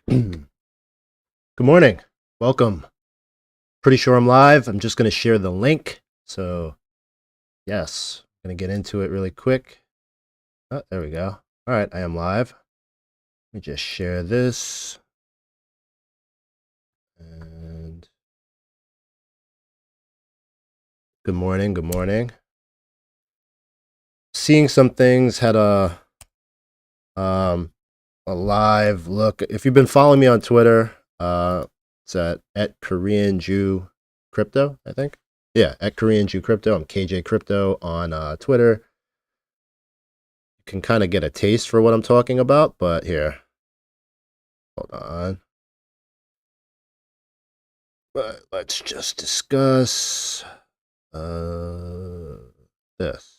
Good morning. Welcome. Pretty sure I'm live. I'm just going to share the link. So, yes, I'm going to get into it really quick. Oh, there we go. All right, I am live. Let me just share this. And good morning. Good morning. Seeing some things, had a live look. If you've been following me on Twitter, it's at Korean Jew Crypto, I think. Yeah, at Korean Jew Crypto. I'm KJ Crypto on Twitter. You can kind of get a taste for what I'm talking about, but here, hold on. But let's just discuss this.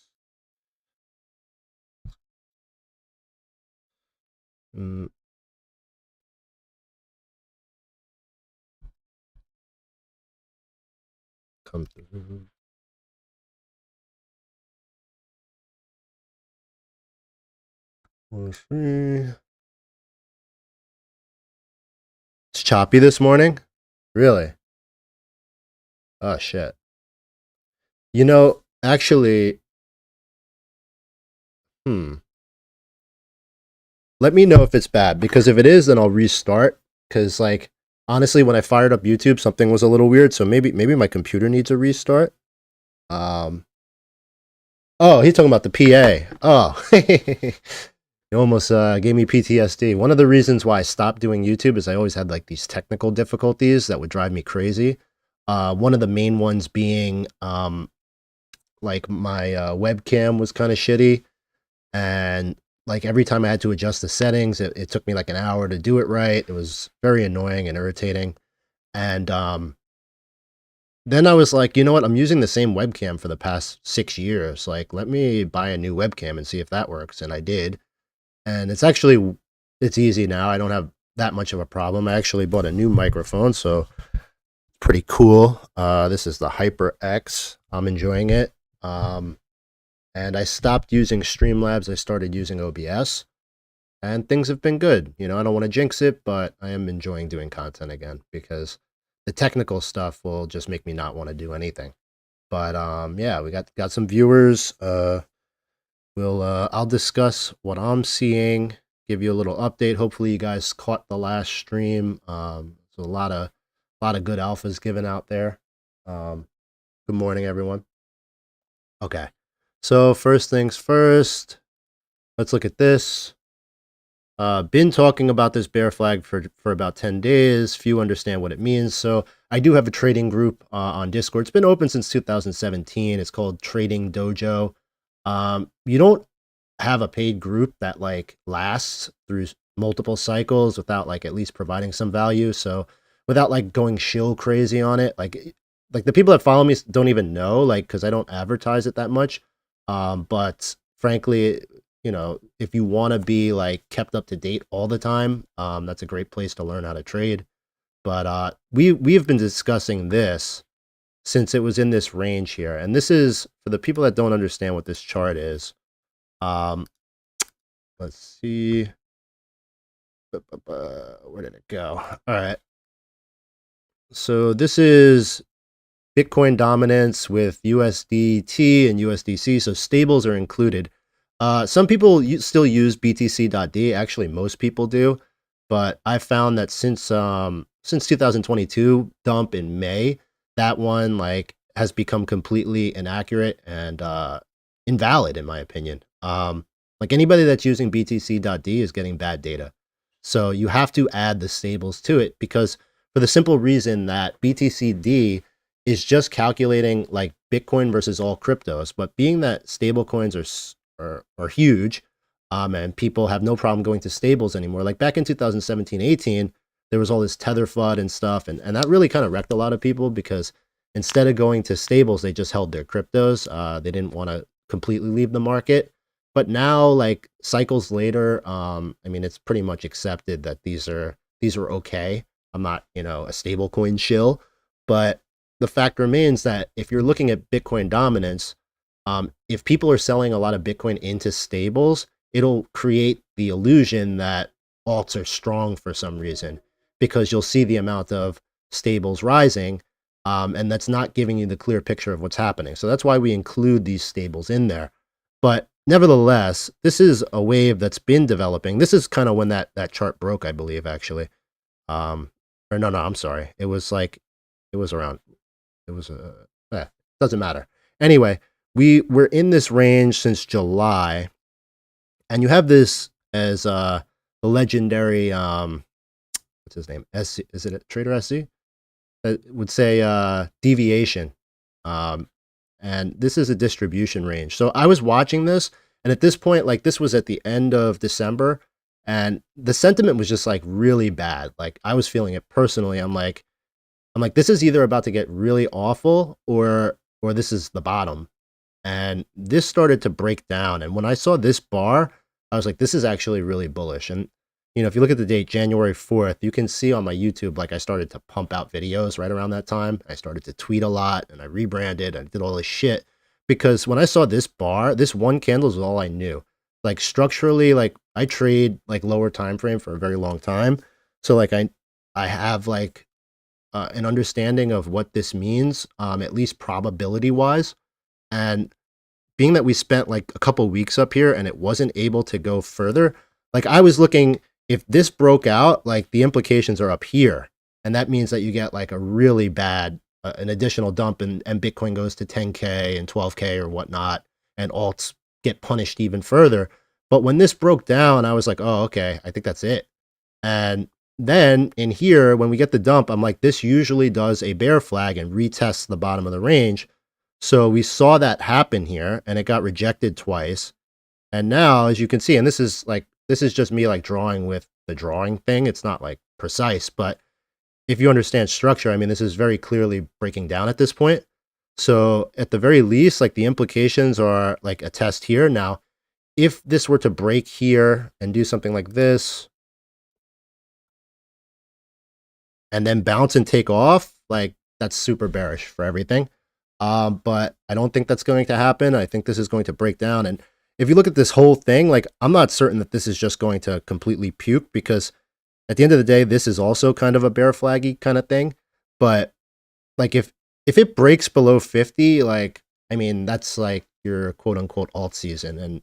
Come through. It's choppy this morning? Really? Oh, shit. You know, actually, let me know if it's bad, because if it is, then I'll restart. Because, like, honestly, when I fired up YouTube, something was a little weird, so maybe my computer needs a restart. Oh, he's talking about the PA. Oh, you almost gave me PTSD. One of the reasons why I stopped doing YouTube is I always had like these technical difficulties that would drive me crazy. One of the main ones being like my webcam was kind of shitty, and like every time I had to adjust the settings, it took me like an hour to do it right. It was very annoying and irritating. And then I was like, you know what? I'm using the same webcam for the past 6 years. Like, let me buy a new webcam and see if that works. And I did. And it's easy now. I don't have that much of a problem. I actually bought a new microphone, so pretty cool. This is the HyperX. I'm enjoying it. And I stopped using Streamlabs. I started using OBS, and things have been good. You know, I don't want to jinx it, but I am enjoying doing content again, because the technical stuff will just make me not want to do anything. But yeah, we got some viewers. I'll discuss what I'm seeing, give you a little update. Hopefully you guys caught the last stream. So a lot of good alphas given out there. Good morning, everyone. Okay. So first things first, let's look at this. Been talking about this bear flag for about 10 days. Few understand what it means. So I do have a trading group on Discord. It's been open since 2017. It's called Trading Dojo. You don't have a paid group that like lasts through multiple cycles without like at least providing some value. So without like going shill crazy on it, like the people that follow me don't even know, like, because I don't advertise it that much. But frankly, you know, if you want to be like kept up to date all the time, that's a great place to learn how to trade. But we've been discussing this since it was in this range here, and this is for the people that don't understand what this chart is. Let's see, where did it go? All right, so this is Bitcoin dominance with USDT and USDC, so stables are included. Some people still use BTC.D. Actually, most people do, but I found that since 2022 dump in May, that one like has become completely inaccurate and invalid in my opinion. Like anybody that's using BTC.D is getting bad data, so you have to add the stables to it, because for the simple reason that BTC.D is just calculating like Bitcoin versus all cryptos, but being that stable coins are huge, and people have no problem going to stables anymore. Like back in 2017-18, there was all this tether FUD and stuff, and that really kind of wrecked a lot of people, because instead of going to stables, they just held their cryptos. They didn't want to completely leave the market. But now, like cycles later, I mean, it's pretty much accepted that these are okay. I'm not, you know, a stable coin shill, but the fact remains that if you're looking at Bitcoin dominance, if people are selling a lot of Bitcoin into stables, it'll create the illusion that alts are strong for some reason, because you'll see the amount of stables rising, and that's not giving you the clear picture of what's happening. So that's why we include these stables in there. But nevertheless, this is a wave that's been developing. This is kind of when that chart broke, I believe, actually. Or no, I'm sorry. It was like, it was around, it was, doesn't matter. Anyway, we're in this range since July, and you have this as the legendary, what's his name? SC, is it a Trader SC? That would say deviation. And this is a distribution range. So I was watching this, and at this point, like, this was at the end of December, and the sentiment was just like really bad. Like, I was feeling it personally. I'm like, this is either about to get really awful, or this is the bottom. And this started to break down. And when I saw this bar, I was like, this is actually really bullish. And, you know, if you look at the date, January 4th, you can see on my YouTube, like, I started to pump out videos right around that time. I started to tweet a lot, and I rebranded, and did all this shit. Because when I saw this bar, this one candle is all I knew. Like, structurally, like, I trade like lower time frame for a very long time. So like I have like an understanding of what this means, at least probability wise. And being that we spent like a couple weeks up here and it wasn't able to go further, like, I was looking, if this broke out, like, the implications are up here. And that means that you get like a really bad, an additional dump, and Bitcoin goes to 10K and 12K or whatnot, and alts get punished even further. But when this broke down, I was like, oh, okay, I think that's it. And then in here, when we get the dump, I'm like, this usually does a bear flag and retests the bottom of the range. So we saw that happen here, and it got rejected twice. And now, as you can see, and this is just me like drawing with the drawing thing. It's not like precise, but if you understand structure, I mean, this is very clearly breaking down at this point. So at the very least, like, the implications are like a test here. Now, if this were to break here and do something like this, and then bounce and take off, like, that's super bearish for everything. But I don't think that's going to happen. I think this is going to break down. And if you look at this whole thing, like, I'm not certain that this is just going to completely puke, because at the end of the day, this is also kind of a bear flaggy kind of thing. But like, if it breaks below 50, like, I mean, that's like your quote unquote alt season. And,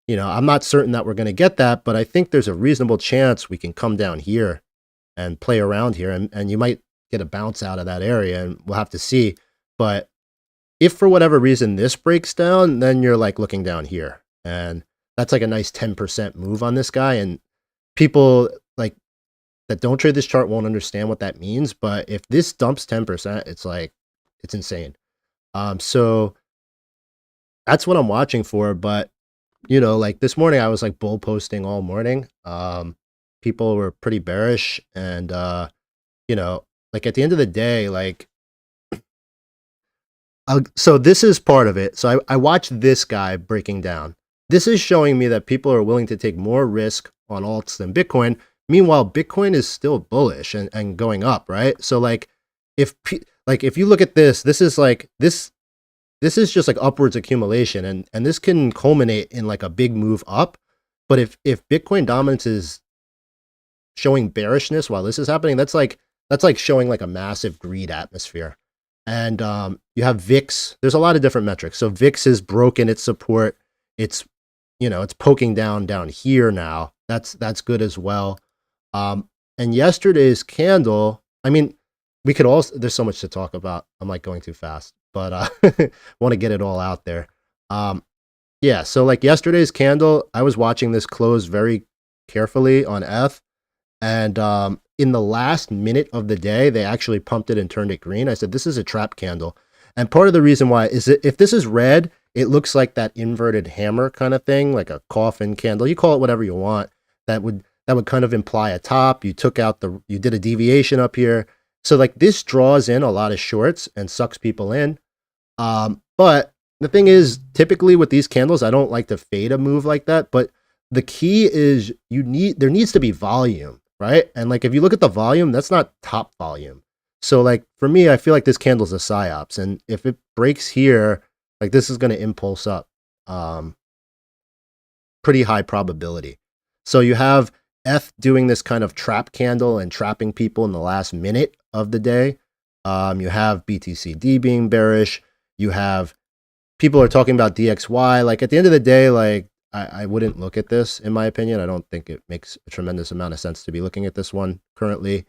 you know, I'm not certain that we're going to get that, but I think there's a reasonable chance we can come down here and play around here, and you might get a bounce out of that area, and we'll have to see. But if for whatever reason this breaks down, then you're like looking down here, and that's like a nice 10% move on this guy. And people like that don't trade this chart won't understand what that means, but if this dumps 10%, it's like, it's insane. So that's what I'm watching for. But, you know, like, this morning I was like bull posting all morning. People were pretty bearish, and you know, like, at the end of the day, like, so this is part of it. So I watched this guy breaking down. This is showing me that people are willing to take more risk on alts than Bitcoin. Meanwhile, Bitcoin is still bullish and going up, right? So like, if you look at this, this is like this is just like upwards accumulation, and this can culminate in like a big move up. But if Bitcoin dominance is showing bearishness while this is happening, that's like showing like a massive greed atmosphere. And you have VIX. There's a lot of different metrics. So VIX has broken its support. It's, you know, it's poking down here now. That's good as well. And yesterday's candle, I mean, we could also, there's so much to talk about. I'm like going too fast, but want to get it all out there. Yeah, so like yesterday's candle, I was watching this close very carefully on ETH, and in the last minute of the day, they actually pumped it and turned it green. I said, this is a trap candle. And part of the reason why is that if this is red, it looks like that inverted hammer kind of thing, like a coffin candle. You call it whatever you want. That would kind of imply a top. You took out you did a deviation up here. So like, this draws in a lot of shorts and sucks people in. But the thing is, typically with these candles, I don't like to fade a move like that. But the key is there needs to be volume, right? And like, if you look at the volume, that's not top volume. So like, for me, I feel like this candle's a psyops. And if it breaks here, like, this is going to impulse up. Pretty high probability. So you have doing this kind of trap candle and trapping people in the last minute of the day. You have BTCD being bearish. You have people are talking about DXY. Like at the end of the day, like I wouldn't look at this, in my opinion. I don't think it makes a tremendous amount of sense to be looking at this one currently.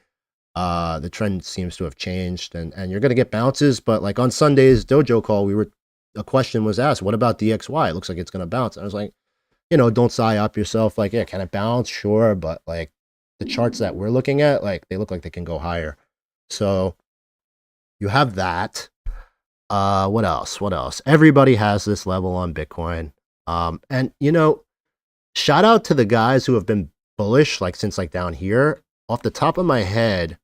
The trend seems to have changed, and you're going to get bounces. But like on Sunday's dojo call, a question was asked, what about DXY? It looks like it's going to bounce. And I was like, don't psyop yourself. Like, yeah, can it bounce? Sure. But like the charts that we're looking at, like they look like they can go higher. So you have that. What else? What else? Everybody has this level on Bitcoin. And shout out to the guys who have been bullish, like since like down here. Off the top of my head,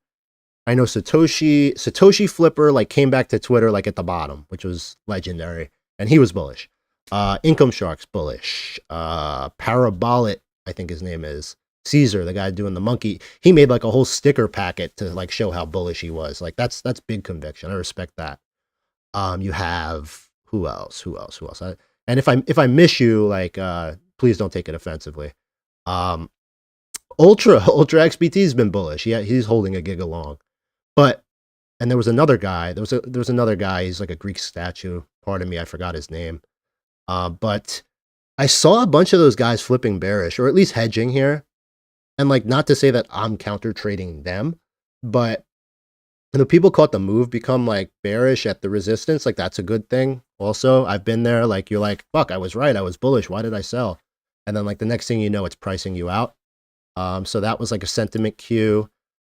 I know Satoshi Flipper like came back to Twitter like at the bottom, which was legendary, and he was bullish. Income Sharks bullish. Parabolit, I think his name is Caesar, the guy doing the monkey. He made like a whole sticker packet to like show how bullish he was. Like that's big conviction. I respect that. You have who else? And if I miss you, like please don't take it offensively. Ultra XBT has been bullish. Yeah, he's holding a gig along. And there was another guy. There was another guy. He's like a Greek statue. Pardon me, I forgot his name. But I saw a bunch of those guys flipping bearish, or at least hedging here. And like, not to say that I'm counter trading them, but people caught the move become like bearish at the resistance. Like that's a good thing. Also, I've been there. Like you're like, fuck, I was right. I was bullish. Why did I sell? And then like the next thing you know, it's pricing you out. So that was like a sentiment cue.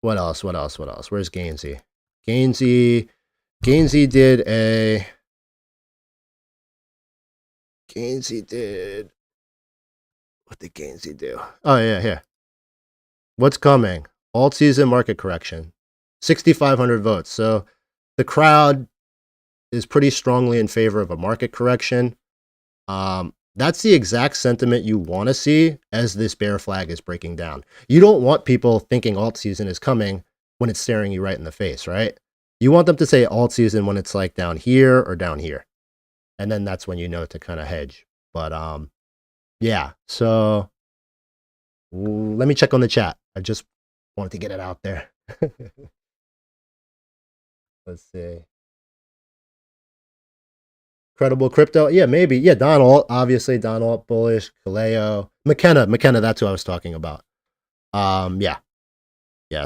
What else? Where's Gainsey? Gainsey did. What did Gainsey do? Oh yeah, here. What's coming? Alt season market correction. 6,500 votes. So the crowd is pretty strongly in favor of a market correction. That's the exact sentiment you want to see as this bear flag is breaking down. You don't want people thinking alt season is coming when it's staring you right in the face, right? You want them to say alt season when it's like down here or down here. And then that's when you know to kind of hedge. But yeah, so let me check on the chat. I just wanted to get it out there. Let's see. Credible crypto. Yeah, maybe. Yeah, Donald, obviously. Donald, bullish. Kaleo. McKenna, that's who I was talking about. Yeah.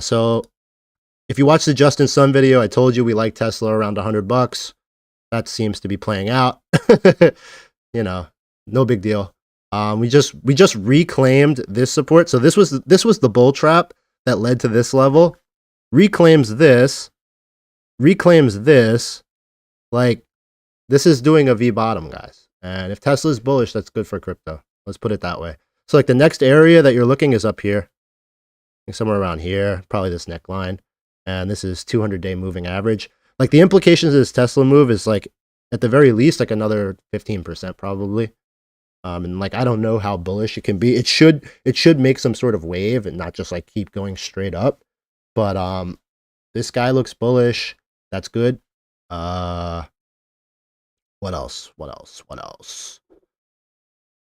So if you watch the Justin Sun video, I told you we like Tesla around $100. That seems to be playing out. No big deal. We just reclaimed this support. So this was the bull trap that led to this level. Reclaims this. Like, this is doing a V bottom, guys. And if Tesla's bullish, that's good for crypto. Let's put it that way. So like the next area that you're looking is up here. Somewhere around here, probably this neckline. And this is 200-day moving average. Like the implications of this Tesla move is like, at the very least, like another 15% probably. And like, I don't know how bullish it can be. It should make some sort of wave and not just like keep going straight up. But this guy looks bullish. That's good. What else?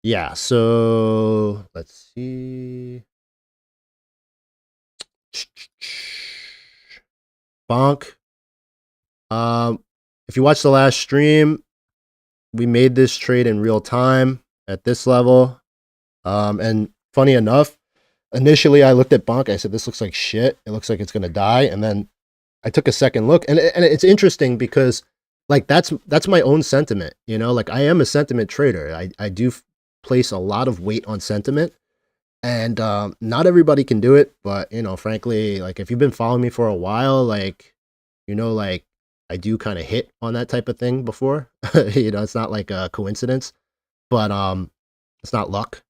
Yeah, so let's see. BONK. If you watch the last stream, we made this trade in real time at this level. And funny enough, initially I looked at BONK. I said, this looks like shit. It looks like it's going to die. And then I took a second look, and it's interesting because like that's my own sentiment, like I am a sentiment trader. I do place a lot of weight on sentiment, and not everybody can do it, but frankly, like if you've been following me for a while, like like I do kind of hit on that type of thing before. It's not like a coincidence, but it's not luck.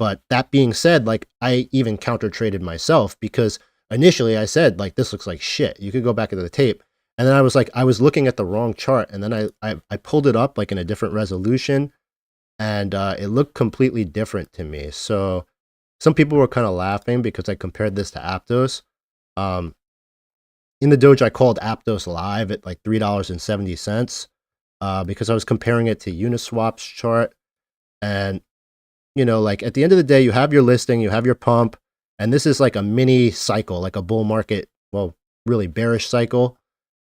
But that being said, like I even counter traded myself because initially I said like this looks like shit. You could go back into the tape. And then I was looking at the wrong chart, and then I pulled it up like in a different resolution, and it looked completely different to me. So some people were kind of laughing because I compared this to Aptos. In the dojo, I called Aptos live at like $3.70 because I was comparing it to Uniswap's chart. And like at the end of the day, you have your listing, you have your pump, And this is like a mini cycle, like a bull market, well, really bearish cycle.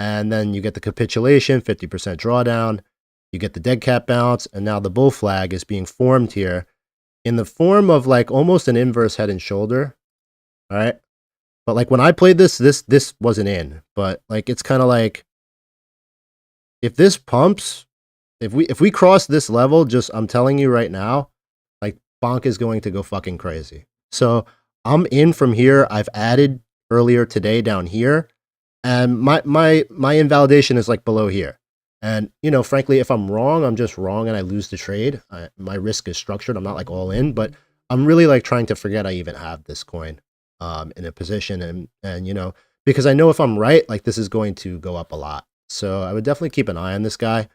And then you get the capitulation, 50% drawdown. You get the dead cat bounce, and now the bull flag is being formed here in the form of like almost an inverse head and shoulder. All right. But like when I played this wasn't in. But like it's kind of like if this pumps, if we cross this level, just I'm telling you right now, like BONK is going to go fucking crazy. So I'm in from here. I've added earlier today down here, and my invalidation is like below here. And you know, frankly, if I'm wrong, I'm just wrong, and I lose the trade. My risk is structured. I'm not like all in, but I'm really like trying to forget I even have this coin in a position, and you know, because I know if I'm right, like this is going to go up a lot. So I would definitely keep an eye on this guy.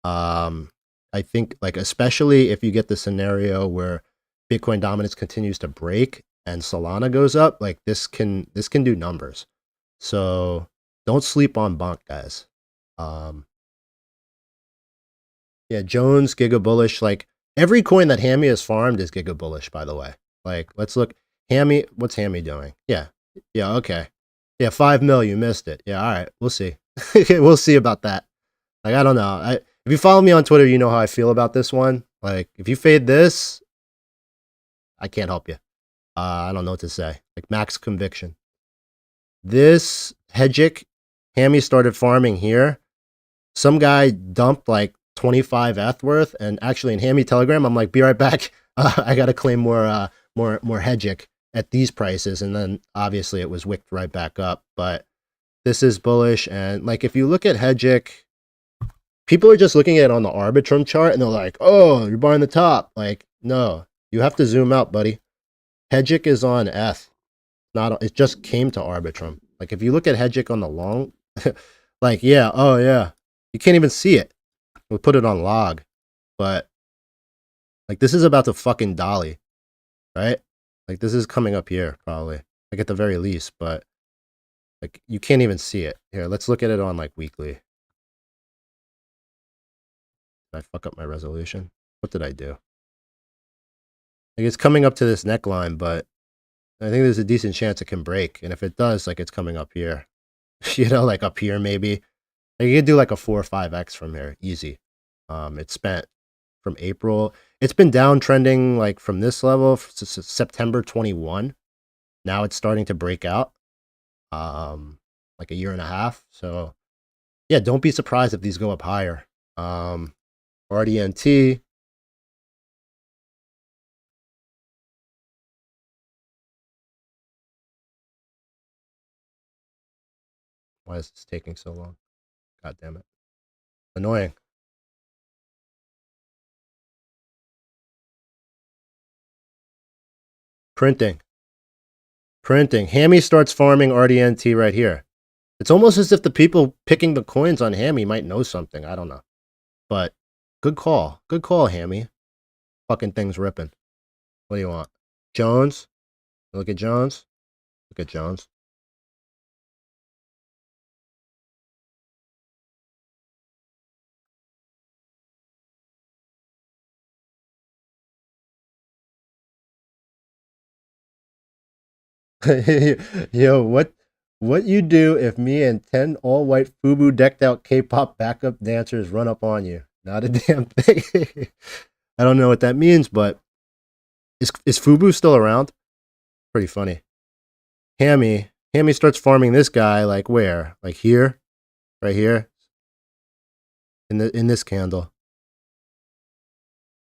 I think like especially if you get the scenario where Bitcoin dominance continues to break and Solana goes up, like this can do numbers. So don't sleep on BONK, guys. Yeah, Jones, Giga Bullish, like every coin that HAMI has farmed is Giga Bullish, by the way. Like, let's look. HAMI, what's HAMI doing? Yeah. Yeah, okay. Yeah, 5 mil, you missed it. Yeah, all right. We'll see. We'll see about that. Like, I don't know. If you follow me on Twitter, you know how I feel about this one. Like, if you fade this, I can't help you. I don't know what to say. Like, max conviction. This HEGIC, HAMI started farming here. Some guy dumped like 25 ETH worth, and actually in HAMI Telegram, I'm like, be right back. I gotta claim more HEGIC at these prices, and then obviously it was wicked right back up. But this is bullish, and like if you look at HEGIC, people are just looking at it on the Arbitrum chart, and they're like, oh, you're buying the top. Like, no, you have to zoom out, buddy. HEGIC is on ETH. It just came to Arbitrum. Like if you look at HEGIC on the long, like yeah, oh yeah. You can't even see it. We'll put it on log. But like this is about to fucking dolly. Right? Like this is coming up here probably. Like at the very least, but like you can't even see it. Here, let's look at it on like weekly. Did I fuck up my resolution? What did I do? Like it's coming up to this neckline, but I think there's a decent chance it can break. And if it does, like it's coming up here. You know, like up here maybe. Like you could do like a 4 or 5x from here, easy. It's spent from April. It's been downtrending like from this level September 21. Now it's starting to break out, like a year and a half. So yeah, don't be surprised if these go up higher. RDNT. Why is this taking so long? God damn it. Annoying. Printing. HAMI starts farming RDNT right here. It's almost as if the people picking the coins on HAMI might know something. I don't know. But good call. Good call, HAMI. Fucking thing's ripping. What do you want? Jones? Look at Jones. Look at Jones. Yo, what you do if me and 10 all-white FUBU decked out K-pop backup dancers run up on you? Not a damn thing. I don't know what that means, but is FUBU still around? Pretty funny. HAMI starts farming this guy like where? Like here? Right here? In this candle.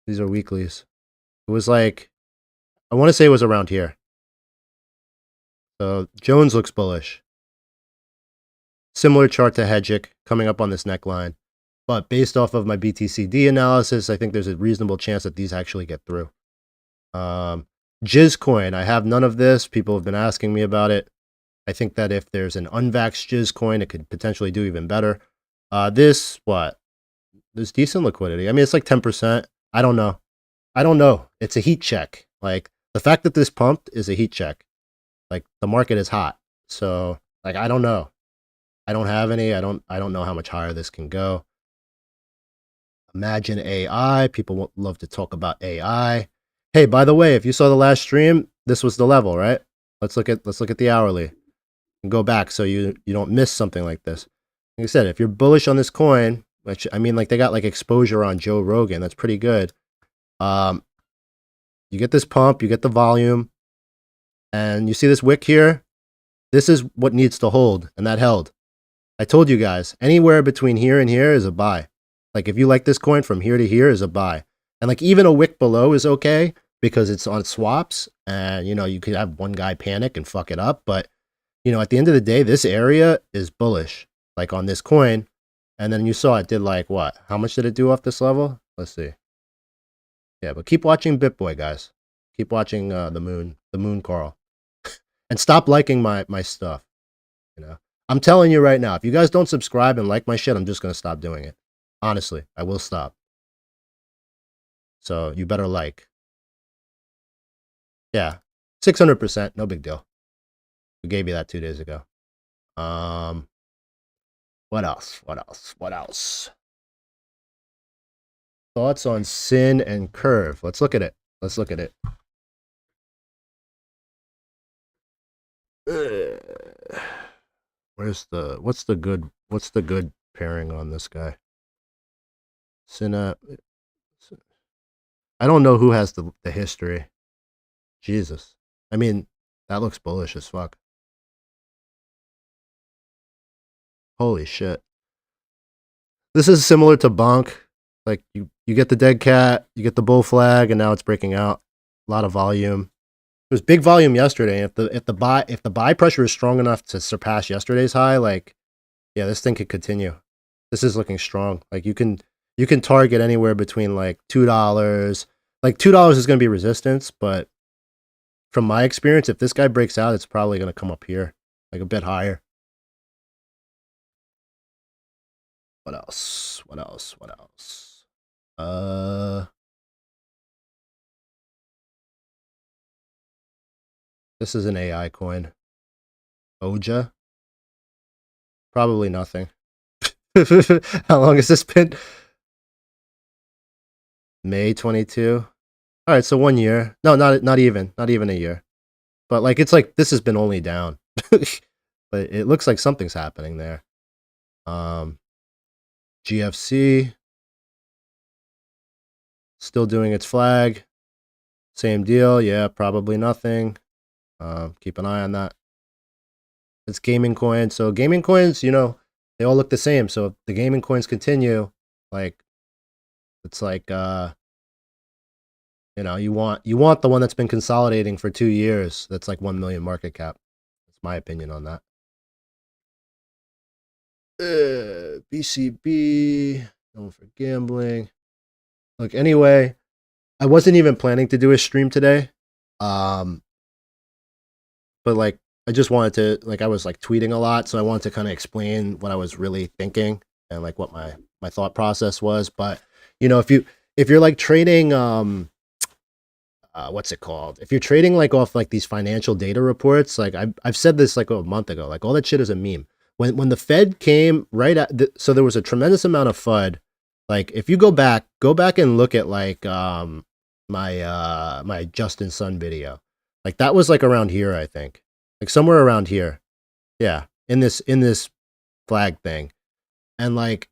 These are weeklies. It was like I want to say it was around here. So Jones looks bullish. Similar chart to HEGIC coming up on this neckline. But based off of my BTCD analysis, I think there's a reasonable chance that these actually get through. GCoin, I have none of this. People have been asking me about it. I think that if there's an unvaxxed GCoin, it could potentially do even better. This, what? There's decent liquidity. I mean, it's like 10%. I don't know. It's a heat check. Like, the fact that this pumped is a heat check. Like, the market is hot. So, like, I don't know. I don't have any. I don't know how much higher this can go. imagnAI. People love to talk about AI. Hey, by the way, if you saw the last stream, this was the level, right? Let's look at the hourly and go back so you don't miss something like this. Like I said, if you're bullish on this coin, which I mean, like they got like exposure on Joe Rogan, that's pretty good. You get this pump, you get the volume, and you see this wick here. This is what needs to hold, and that held. I told you guys, anywhere between here and here is a buy. Like if you like this coin from here to here is a buy. And like even a wick below is okay because it's on swaps and you know, you could have one guy panic and fuck it up. But you know, at the end of the day, this area is bullish, like on this coin. And then you saw it did like what? How much did it do off this level? Let's see. Yeah, but keep watching BitBoy, guys. Keep watching the moon Carl. And stop liking my stuff. You know, I'm telling you right now, if you guys don't subscribe and like my shit, I'm just gonna stop doing it. Honestly, I will stop. So you better like. Yeah, 600%, no big deal. We gave you that 2 days ago. What else? What else? What else? Thoughts on Sin and Curve. Let's look at it. Let's look at it. What's the good pairing on this guy? Synapse. I don't know who has the history. Jesus. I mean, that looks bullish as fuck. Holy shit. This is similar to BONK. Like you get the dead cat, you get the bull flag, and now it's breaking out. A lot of volume. It was big volume yesterday. If the buy pressure is strong enough to surpass yesterday's high, like yeah, this thing could continue. This is looking strong. Like you can target anywhere between like $2. Like $2 is going to be resistance, but from my experience, if this guy breaks out, it's probably going to come up here, like a bit higher. What else? What else? What else? This is an AI coin. OJA? Probably nothing. How long has this been? May 22. All right, so 1 year. No, not even a year. But like it's like this has been only down. But it looks like something's happening there. GFC still doing its flag. Same deal. Yeah, probably nothing. Keep an eye on that. It's gaming coins. So gaming coins, you know, they all look the same. So if the gaming coins continue, like it's like you know, you want the one that's been consolidating for 2 years. That's like 1 million market cap. That's my opinion on that. BCB, known for gambling. Look, anyway, I wasn't even planning to do a stream today. But like I just wanted to, like I was like tweeting a lot, so I wanted to kind of explain what I was really thinking and like what my thought process was. But you know, if you're like trading what's it called? If you're trading like off like these financial data reports, like I've said this like a month ago, like all that shit is a meme. When the Fed came right at so there was a tremendous amount of FUD. Like if you go back and look at like my Justin Sun video. Like that was like around here, I think. Like somewhere around here. Yeah, in this flag thing. And like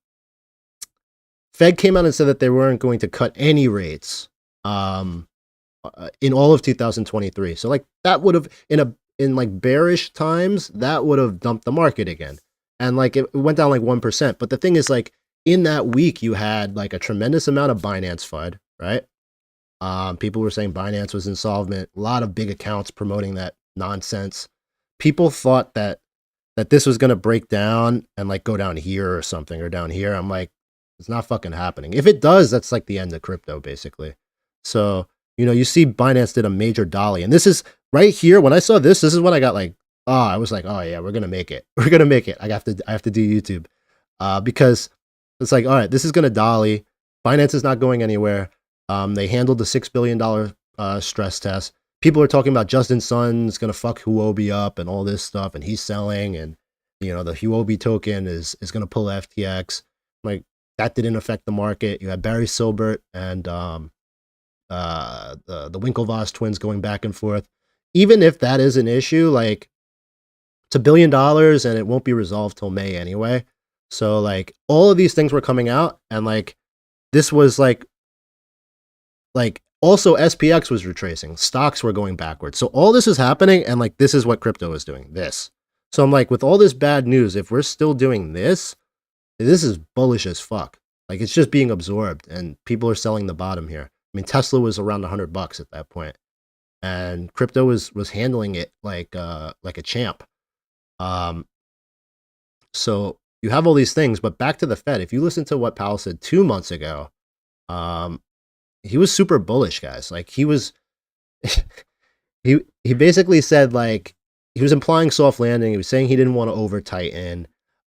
Fed came out and said that they weren't going to cut any rates in all of 2023. So like that would have in like bearish times, that would have dumped the market again. And like it went down like 1%. But the thing is like in that week you had like a tremendous amount of Binance FUD, right? People were saying Binance was insolvent. A lot of big accounts promoting that nonsense. People thought that this was going to break down and like go down here or something or down here. I'm like, it's not fucking happening. If it does, that's like the end of crypto basically. So, you know, you see Binance did a major dolly, and this is right here. When I saw this is when I got like, I was like, oh yeah, we're going to make it. We're going to make it. I have to do YouTube. Because it's like, all right, this is going to dolly. Binance is not going anywhere. They handled the $6 billion stress test. People are talking about Justin Sun's going to fuck Huobi up and all this stuff, and he's selling, and you know the Huobi token is going to pull FTX. Like that didn't affect the market. You had Barry Silbert and the Winklevoss twins going back and forth. even if that is an issue, like it's $1 billion and it won't be resolved till May anyway. So like all of these things were coming out, and like this was like also SPX was retracing, stocks were going backwards. So all this is happening, and like this is what crypto is doing, this. So I'm like, with all this bad news, if we're still doing this is bullish as fuck. Like it's just being absorbed, and people are selling the bottom here. I mean, Tesla was around $100 at that point, and crypto was handling it like a champ. So you have all these things, but back to the Fed. If you listen to what Powell said 2 months ago, he was super bullish, guys. Like he was, he basically said like he was implying soft landing. He was saying he didn't want to over tighten.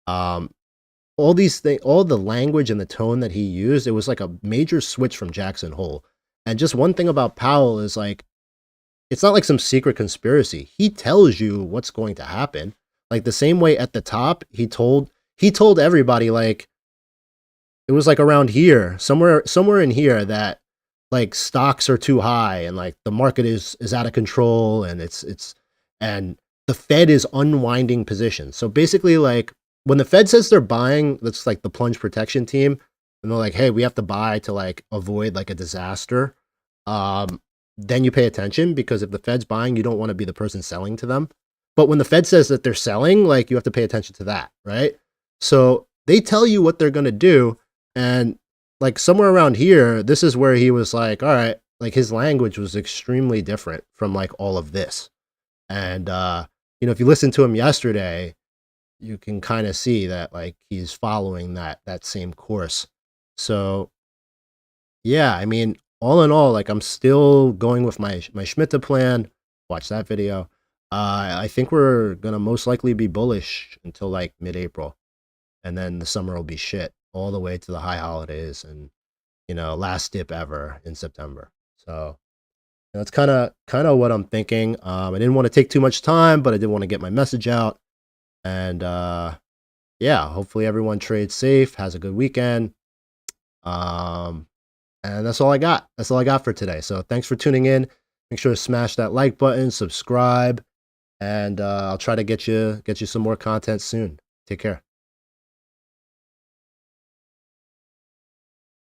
All these things, all the language and the tone that he used, it was like a major switch from Jackson Hole. And just one thing about Powell is like, it's not like some secret conspiracy. He tells you what's going to happen. Like the same way at the top, he told everybody, like, it was like around here, somewhere in here, that like stocks are too high and like the market is out of control, and and the Fed is unwinding positions. So basically, like when the Fed says they're buying, that's like the plunge protection team, and they're like, hey, we have to buy to like avoid like a disaster. Then you pay attention, because if the Fed's buying, you don't want to be the person selling to them. But when the Fed says that they're selling, like you have to pay attention to that, right? So they tell you what they're going to do. And like somewhere around here, this is where he was like, all right, like his language was extremely different from like all of this. And, if you listen to him yesterday, you can kind of see that like he's following that same course. So yeah, I mean, all in all, like I'm still going with my Schmidt plan. Watch that video. I think we're gonna most likely be bullish until like mid-April, and then the summer will be shit all the way to the high holidays, and last dip ever in September. So that's kind of what I'm thinking. I didn't want to take too much time, but I did want to get my message out. And yeah, hopefully everyone trades safe, has a good weekend. And that's all I got. That's all I got for today. So thanks for tuning in. Make sure to smash that like button, subscribe, and I'll try to get you some more content soon. Take care.